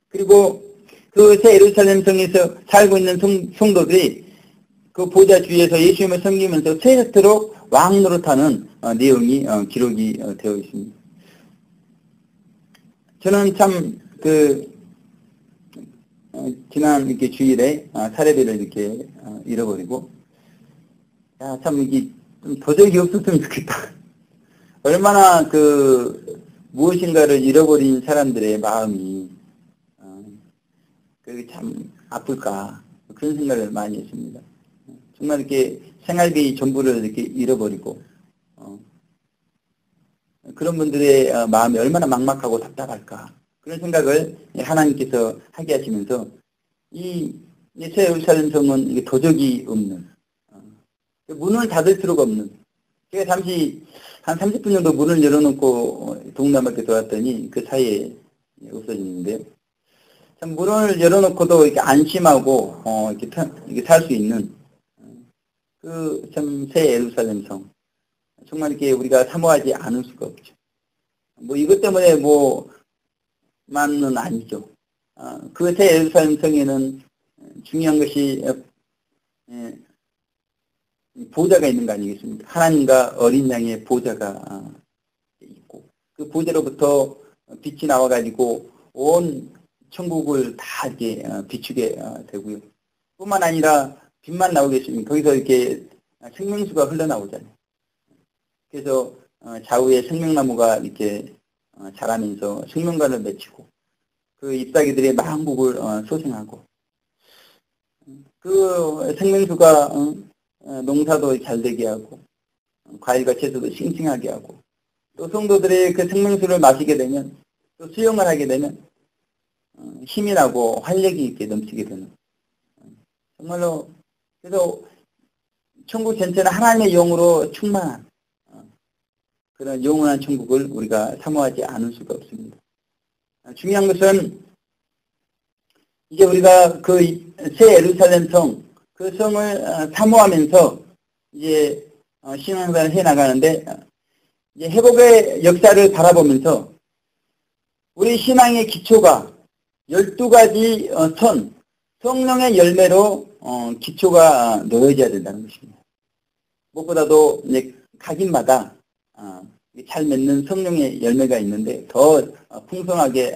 그리고 그 새 예루살렘 성에서 살고 있는 성도들이 그 보좌 주위에서 예수님을 섬기면서 세세토록 왕 노릇하는 내용이 기록이 되어 있습니다. 저는 참 지난 이렇게 주일에 사례비를 이렇게 잃어버리고, 참 이게 좀 도적이 없었으면 좋겠다. 얼마나 무엇인가를 잃어버린 사람들의 마음이 그게 참 아플까, 그런 생각을 많이 했습니다. 정말 이렇게 생활비 전부를 이렇게 잃어버리고 그런 분들의 마음이 얼마나 막막하고 답답할까, 그런 생각을 하나님께서 하게 하시면서 새 예루살렘 성은 이게 도적이 없는, 문을 닫을 필요가 없는. 제가 잠시 한 30분 정도 문을 열어놓고 동남아께 돌았더니 그 사이에 없어지는데요. 참 문을 열어놓고도 이렇게 안심하고 이렇게 살 수 있는 그 참 새 예루살렘 성. 정말 이렇게 우리가 사모하지 않을 수가 없죠. 뭐 이것 때문에 만은 아니죠. 그 새 예루살렘 성에는 중요한 것이 보좌가 있는 거 아니겠습니까? 하나님과 어린 양의 보좌가 있고 그 보좌로부터 빛이 나와가지고 온 천국을 다 이렇게 비추게 되고요. 뿐만 아니라 빛만 나오겠습니까? 거기서 이렇게 생명수가 흘러나오잖아요. 그래서 좌우에 생명나무가 이렇게 자라면서 생명관을 맺히고 그 잎사귀들이 만국을 소생하고 그 생명수가 농사도 잘 되게 하고 과일과 채소도 싱싱하게 하고 또 성도들이 그 생명수를 마시게 되면 또 수용을 하게 되면 힘이 나고 활력이 있게 넘치게 되는 정말로 그래서 천국 전체는 하나님의 영으로 충만한 그런 영원한 천국을 우리가 사모하지 않을 수가 없습니다. 중요한 것은 이제 우리가 그 새 예루살렘 성, 그 성을 사모하면서 이제 신앙생활을 해 나가는데 이제 회복의 역사를 바라보면서 우리 신앙의 기초가 12가지 성령의 열매로 기초가 놓여져야 된다는 것입니다. 무엇보다도 이제 각인마다 잘 맺는 성령의 열매가 있는데 더 풍성하게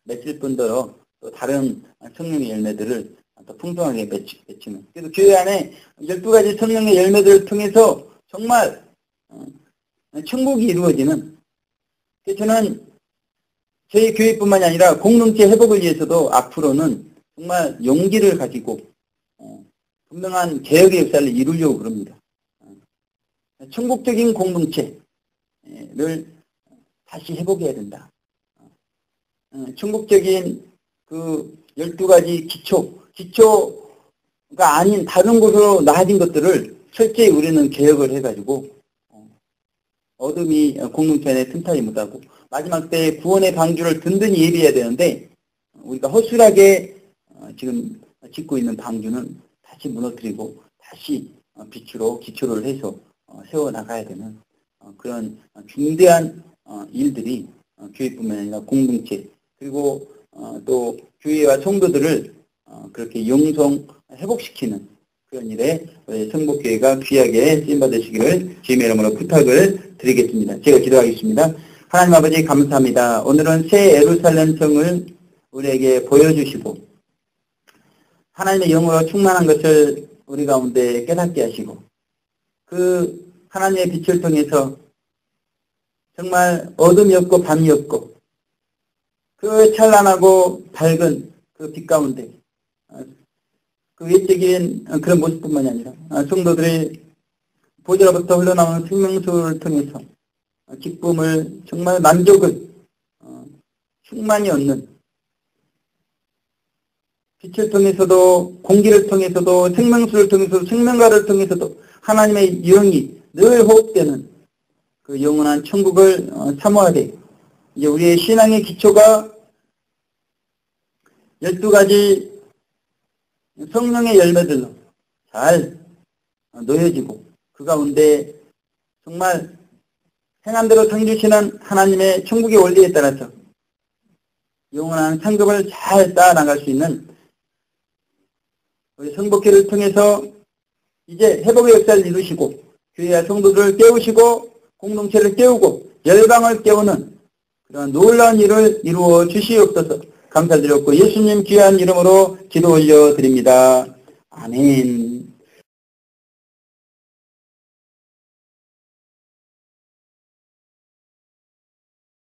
맺힐 뿐더러 또 다른 성령의 열매들을 더 풍성하게 맺히는. 그래서 교회 안에 12가지 성령의 열매들을 통해서 정말 천국이 이루어지는. 그래서 저는 저희 교회뿐만이 아니라 공동체 회복을 위해서도 앞으로는 정말 용기를 가지고 분명한 개혁의 역사를 이루려고 그럽니다. 천국적인 공동체를 다시 회복해야 된다. 천국적인 그 12가지 기초가 아닌 다른 곳으로 나아진 것들을 철저히 우리는 개혁을 해가지고 어둠이 공동체 안에 틈타지 못하고 마지막 때 구원의 방주를 든든히 예비해야 되는데 우리가 허술하게 지금 짓고 있는 방주는 다시 무너뜨리고 다시 기초를 해서 세워나가야 되는 그런 중대한 일들이 교회뿐만 아니라 공동체 그리고 또 교회와 성도들을 그렇게 영성 회복시키는 그런 일에 성복교회가 귀하게 쓰임받으시기를 주님의 이름으로 부탁을 드리겠습니다. 제가 기도하겠습니다. 하나님 아버지 감사합니다. 오늘은 새 예루살렘 성을 우리에게 보여주시고 하나님의 영으로 충만한 것을 우리 가운데 깨닫게 하시고 그 하나님의 빛을 통해서 정말 어둠이 없고 밤이 없고 그 찬란하고 밝은 그 빛 가운데 그 외적인 그런 모습뿐만이 아니라 성도들의 보좌로부터 흘러나오는 생명수를 통해서 기쁨을 정말 만족을 충만히 얻는 빛을 통해서도 공기를 통해서도 생명수를 통해서도 생명가를 통해서도 하나님의 영이 늘 호흡되는 그 영원한 천국을 사모하되 이제 우리의 신앙의 기초가 12가지 성령의 열매들로 잘 놓여지고 그 가운데 정말 행함대로 성주시는 하나님의 천국의 원리에 따라서 영원한 상급을 잘 쌓아나갈 수 있는 우리 성복회를 통해서 이제 회복의 역사를 이루시고 교회와 성도들을 깨우시고 공동체를 깨우고 열방을 깨우는 그런 놀라운 일을 이루어 주시옵소서. 감사드렸고 예수님 귀한 이름으로 기도 올려드립니다. 아멘.